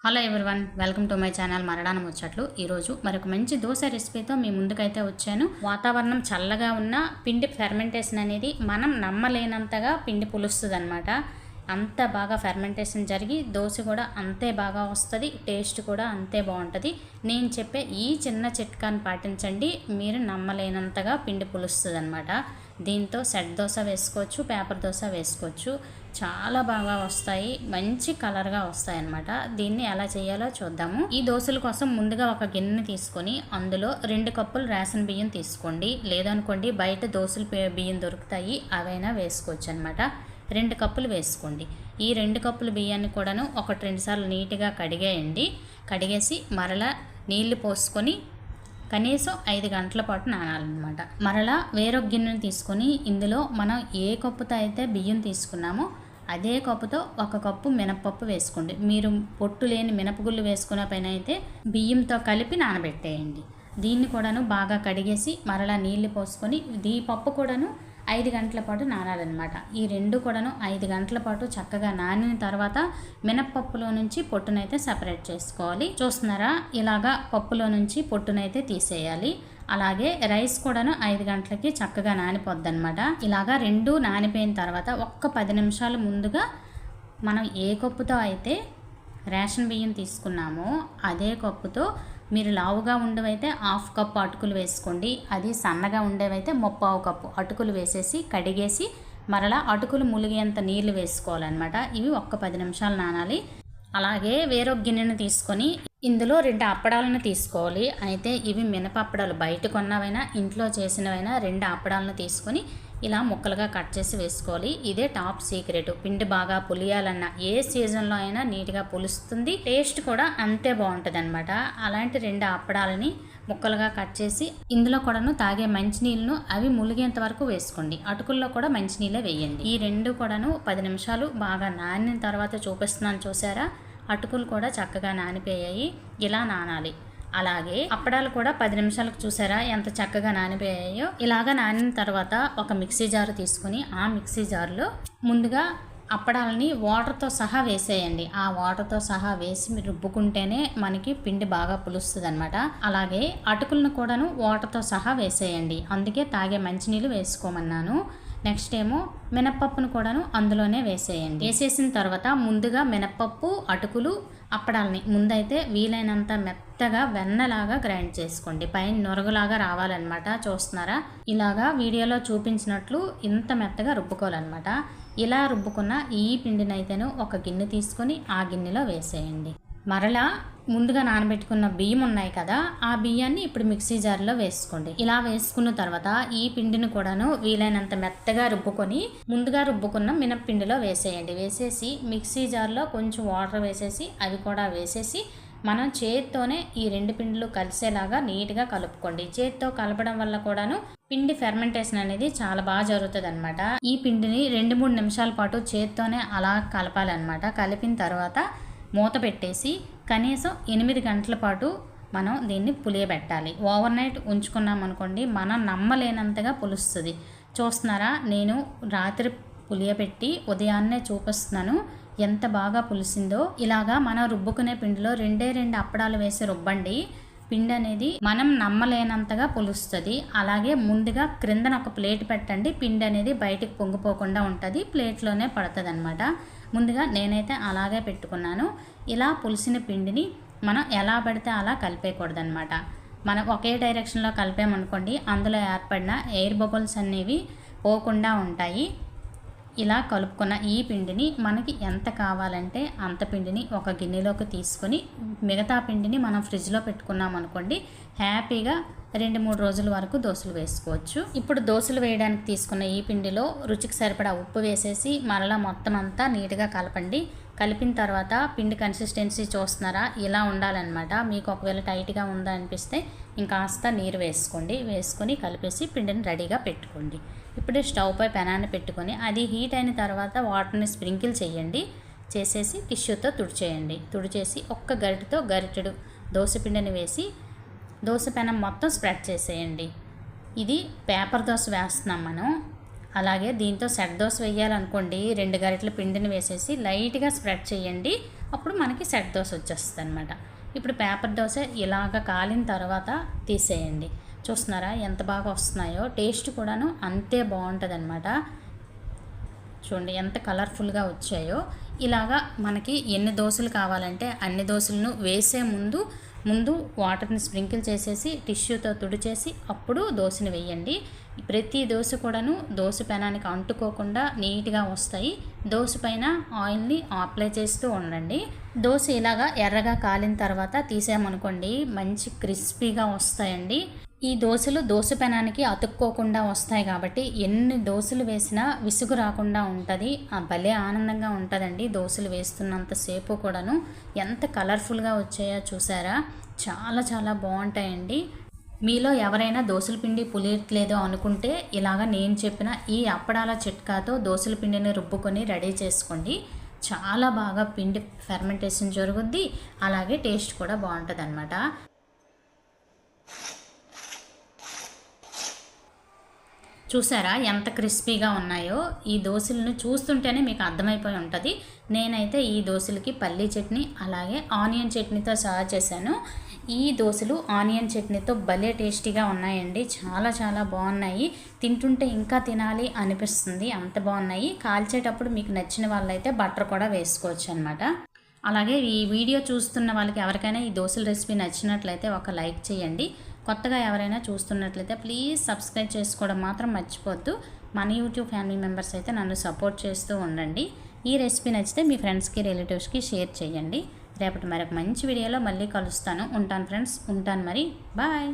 Hello everyone, welcome to my channel Maradana Muchatlu. ఈరోజు మరొక మంచి దోశ రెసిపీతో మీ ముందుకైతే వచ్చాను. వాతావరణం చల్లగా ఉన్న పిండి ఫెర్మెంటేషన్ అనేది మనం నమ్మలేనంతగా పిండి పులుస్తుంది అనమాట. అంత బాగా ఫెర్మెంటేషన్ జరిగి దోశ కూడా అంతే బాగా వస్తుంది, టేస్ట్ కూడా అంతే బాగుంటుంది. నేను చెప్పే ఈ చిన్న చిట్కాని పాటించండి, మీరు నమ్మలేనంతగా పిండి పులుస్తుంది అనమాట. దీంతో సెట్ దోశ వేసుకోవచ్చు, పేపర్ దోశ వేసుకోవచ్చు, చాలా బాగా వస్తాయి, మంచి కలర్గా వస్తాయి అన్నమాట. దీన్ని ఎలా చేయాలో చూద్దాము. ఈ దోశల కోసం ముందుగా ఒక గిన్నె తీసుకొని అందులో 2 కప్పులు రేషన్ బియ్యం తీసుకోండి. లేదనుకోండి బయట దోశల బియ్యం దొరుకుతాయి, అవైనా వేసుకోవచ్చు అనమాట. 2 కప్పులు వేసుకోండి. ఈ 2 కప్పుల బియ్యాన్ని కూడాను 1-2 సార్లు నీట్గా కడిగేయండి. కడిగేసి మరలా నీళ్లు పోసుకొని కనీసం 5 గంటల పాటు నానాలన్నమాట. మరలా వేరొక గిన్నెను తీసుకొని ఇందులో మనం ఏ కప్పుతో అయితే బియ్యం తీసుకున్నామో అదే కప్పుతో 1 కప్పు మినపప్పు వేసుకోండి. మీరు పొట్టు లేని మినపగుళ్ళు వేసుకున్న పైన అయితే బియ్యంతో కలిపి నానబెట్టేయండి. దీన్ని కూడాను బాగా కడిగేసి మరలా నీళ్లు పోసుకొని ఈ పప్పు కూడాను 5 గంటల పాటు నానాలన్నమాట. ఈ 2 కూడాను 5 గంటల పాటు చక్కగా నానిన తర్వాత మినప్పప్పులో నుంచి పొట్టునైతే సపరేట్ చేసుకోవాలి. చూస్తున్నారా, ఇలాగా పప్పులో నుంచి పొట్టునైతే తీసేయాలి. అలాగే రైస్ కూడాను 5 గంటలకి చక్కగా నానిపోద్ది అనమాట. ఇలాగా 2 నానిపోయిన తర్వాత ఒక్క 10 నిమిషాలు ముందుగా మనం ఏ కప్పుతో అయితే రేషన్ బియ్యం తీసుకున్నామో అదే కప్పుతో మీరు లావుగా ఉండేవైతే 1/2 కప్పు అటుకులు వేసుకోండి. అది సన్నగా ఉండేవైతే 3/4 కప్పు అటుకులు వేసేసి కడిగేసి మరలా అటుకులు ములిగేంత నీళ్లు వేసుకోవాలన్నమాట. ఇవి ఒక్క 10 నిమిషాలు నానాలి. అలాగే వేరొక గిన్నెను తీసుకొని ఇందులో 2 అప్పడాలను తీసుకోవాలి. అయితే ఇవి మినపప్పడాలు, బయట కొన్నవైనా ఇంట్లో చేసినవైనా 2 అప్పడాలను తీసుకొని ఇలా ముక్కలుగా కట్ చేసి వేసుకోవాలి. ఇదే టాప్ సీక్రెట్. పిండి బాగా పులియాలన్నా ఏ సీజన్లో అయినా నీట్గా పులుస్తుంది, టేస్ట్ కూడా అంతే బాగుంటుంది అనమాట. అలాంటి 2 అప్పడాలని ముక్కలుగా కట్ చేసి ఇందులో కూడాను తాగే మంచినీళ్ళను అవి ములిగేంత వరకు వేసుకోండి. అటుకుల్లో కూడా మంచినీళ్ళే వేయండి. ఈ 2 కూడాను 10 నిమిషాలు బాగా నానిన తర్వాత చూపిస్తున్నాను, చూసారా, అటుకులు కూడా చక్కగా నానిపోయాయి. ఇలా నానాలి. అలాగే అప్పడాలు కూడా 10 నిమిషాలకు చూసారా ఎంత చక్కగా నానిపోయాయో. ఇలాగా నానిన తర్వాత ఒక మిక్సీ జారు తీసుకొని ఆ మిక్సీ జారులో ముందుగా అప్పడాలని వాటర్తో సహా వేసేయండి. ఆ వాటర్తో సహా వేసి మీరు రుబ్బుకుంటేనే మనకి పిండి బాగా పులుస్తుంది అనమాట. అలాగే అటుకులను కూడాను వాటర్తో సహా వేసేయండి, అందుకే తాగే మంచినీళ్ళు వేసుకోమన్నాను. నెక్స్ట్ ఏమో మినప్పప్పును కూడాను అందులోనే వేసేయండి. వేసేసిన తర్వాత ముందుగా మినప్పప్పు, అటుకులు, అప్పడాలని ముందైతే వీలైనంత మెత్తగా వెన్నలాగా గ్రైండ్ చేసుకోండి. పైన నొరగలాగా రావాలన్నమాట. చూస్తున్నారా, ఇలాగా వీడియోలో చూపించినట్లు ఇంత మెత్తగా రుబ్బుకోవాలన్నమాట. ఇలా రుబ్బుకున్న ఈ పిండినైతేను ఒక గిన్నె తీసుకొని ఆ గిన్నెలో వేసేయండి. మరలా ముందుగా నానబెట్టుకున్న బియ్యం ఉన్నాయి కదా, ఆ బియ్యాన్ని ఇప్పుడు మిక్సీ జార్లో వేసుకోండి. ఇలా వేసుకున్న తర్వాత ఈ పిండిని కూడాను వీలైనంత మెత్తగా రుబ్బుకొని ముందుగా రుబ్బుకున్న మినప్పిండిలో వేసేయండి. వేసేసి మిక్సీ జార్లో కొంచెం వాటర్ వేసేసి అవి కూడా వేసేసి మనం చేతితోనే ఈ 2 పిండిలు కలిసేలాగా నీట్గా కలుపుకోండి. చేతితో కలపడం వల్ల కూడాను పిండి ఫెర్మెంటేషన్ అనేది చాలా బాగా జరుగుతుంది అనమాట. ఈ పిండిని 2-3 నిమిషాల పాటు చేతితోనే అలా కలపాలన్నమాట. కలిపిన తర్వాత మూత పెట్టేసి కనీసం 8 గంటల పాటు మనం దీన్ని పులియబెట్టాలి. ఓవర్ నైట్ ఉంచుకున్నాం అనుకోండి, మనం నమ్మలేనంతగా పులుస్తుంది. చూస్తున్నారా, నేను రాత్రి పులియబెట్టి ఉదయాన్నే చూపిస్తున్నాను ఎంత బాగా పులిసిందో. ఇలాగా మనం రుబ్బుకునే పిండిలో 2 అప్పడాలు వేసి రుబ్బండి. పిండి అనేది మనం నమ్మలేనంతగా పులుస్తుంది. అలాగే ముందుగా క్రిందన ఒక ప్లేట్ పెట్టండి, పిండి అనేది బయటికి పొంగిపోకుండా ఉంటుంది, ప్లేట్లోనే పడుతుంది అనమాట. ముందుగా నేనైతే అలాగే పెట్టుకున్నాను. ఇలా పులిసిన పిండిని మనం ఎలా పడితే అలా కలిపేయకూడదనమాట. మనం ఒకే డైరెక్షన్లో కలిపామనుకోండి అందులో ఏర్పడిన ఎయిర్ బబుల్స్ అనేవి పోకుండా ఉంటాయి. ఇలా కలుపుకున్న ఈ పిండిని మనకి ఎంత కావాలంటే అంత పిండిని ఒక గిన్నెలోకి తీసుకొని మిగతా పిండిని మనం ఫ్రిడ్జ్లో పెట్టుకున్నాం అనుకోండి, హ్యాపీగా 2-3 రోజుల వరకు దోశలు వేసుకోవచ్చు. ఇప్పుడు దోశలు వేయడానికి తీసుకున్న ఈ పిండిలో రుచికి సరిపడా ఉప్పు వేసేసి మరలా మొత్తం అంతా నీట్గా కలపండి. కలిపిన తర్వాత పిండి కన్సిస్టెన్సీ చూస్తున్నారా, ఇలా ఉండాలన్నమాట. మీకు ఒకవేళ టైట్గా ఉందా అనిపిస్తే ఇంకాస్త నీరు వేసుకోండి. వేసుకొని కలిపేసి పిండిని రెడీగా పెట్టుకోండి. ఇప్పుడు స్టవ్ పై పెనాన్ని పెట్టుకొని అది హీట్ అయిన తర్వాత వాటర్ని స్ప్రింకిల్ చేయండి. చేసేసి టిష్యూతో తుడిచేయండి. తుడిచేసి ఒక్క గరిటెతో గరిటెడు దోశ పిండిని వేసి దోశ పెనం మొత్తం స్ప్రెడ్ చేసేయండి. ఇది పేపర్ దోశ వేస్తున్నాం మనం. అలాగే దీంతో సెట్ దోశ వేయాలనుకోండి 2 గరిటెల పిండిని వేసేసి లైట్గా స్ప్రెడ్ చేయండి. అప్పుడు మనకి సెట్ దోశ వచ్చేస్తుంది అనమాట. ఇప్పుడు పేపర్ దోశ ఇలాగ కాలిన తర్వాత తీసేయండి. చూస్తున్నారా ఎంత బాగా వస్తున్నాయో, టేస్ట్ కూడాను అంతే బాగుంటుంది అనమాట. చూడండి ఎంత కలర్ఫుల్గా వచ్చాయో. ఇలాగా మనకి ఎన్ని దోశలు కావాలంటే అన్ని దోశలను వేసే ముందు వాటర్ని స్ప్రింకిల్ చేసేసి టిష్యూతో తుడిచేసి అప్పుడు దోశని వేయండి. ప్రతి దోశ కూడాను దోశ పెనానికి అంటుకోకుండా నీట్గా వస్తాయి. దోశ పైన ఆయిల్ని అప్లై చేస్తూ ఉండండి. దోశ ఇలాగా ఎర్రగా కాలిన తర్వాత తీసామనుకోండి మంచి క్రిస్పీగా వస్తాయండి. ఈ దోశలు దోశ పెనానికి అతుక్కోకుండా వస్తాయి కాబట్టి ఎన్ని దోశలు వేసినా విసుగు రాకుండా ఉంటుంది. భలే ఆనందంగా ఉంటుందండి దోశలు వేస్తున్నంతసేపు కూడాను. ఎంత కలర్ఫుల్గా వచ్చాయో చూసారా, చాలా చాలా బాగుంటాయండి. మీలో ఎవరైనా దోశల పిండి పులియట్లేదో అనుకుంటే ఇలాగ నేను చెప్పిన ఈ అప్పడాల చిట్కాతో దోశల పిండిని రుబ్బుకొని రెడీ చేసుకోండి. చాలా బాగా పిండి ఫెర్మెంటేషన్ జరుగుద్ది, అలాగే టేస్ట్ కూడా బాగుంటుంది అన్నమాట. చూసారా ఎంత క్రిస్పీగా ఉన్నాయో. ఈ దోశలను చూస్తుంటేనే మీకు అర్థమైపోయి ఉంటుంది. నేనైతే ఈ దోశలకి పల్లీ చట్నీ అలాగే ఆనియన్ చట్నీతో సర్వ్ చేశాను. ఈ దోశలు ఆనియన్ చట్నీతో భలే టేస్టీగా ఉన్నాయండి. చాలా చాలా బాగున్నాయి. తింటుంటే ఇంకా తినాలి అనిపిస్తుంది, అంత బాగున్నాయి. కాల్చేటప్పుడు మీకు నచ్చిన వాళ్ళైతే బటర్ కూడా వేసుకోవచ్చు అనమాట. అలాగే ఈ వీడియో చూస్తున్న వాళ్ళకి ఎవరికైనా ఈ దోశల రెసిపీ నచ్చినట్లయితే ఒక లైక్ చేయండి. కొత్తగా ఎవరైనా చూస్తున్నట్లయితే ప్లీజ్ సబ్స్క్రైబ్ చేసుకోవడం మాత్రం మర్చిపోద్దు. మన యూట్యూబ్ ఫ్యామిలీ మెంబర్స్ అయితే నన్ను సపోర్ట్ చేస్తూ ఉండండి. ఈ రెసిపీ నచ్చితే మీ ఫ్రెండ్స్కి రిలేటివ్స్కి షేర్ చేయండి. రేపటి మరొక మంచి వీడియోలో మళ్ళీ కలుస్తాను. ఉంటాను ఫ్రెండ్స్, ఉంటాను మరి, బాయ్.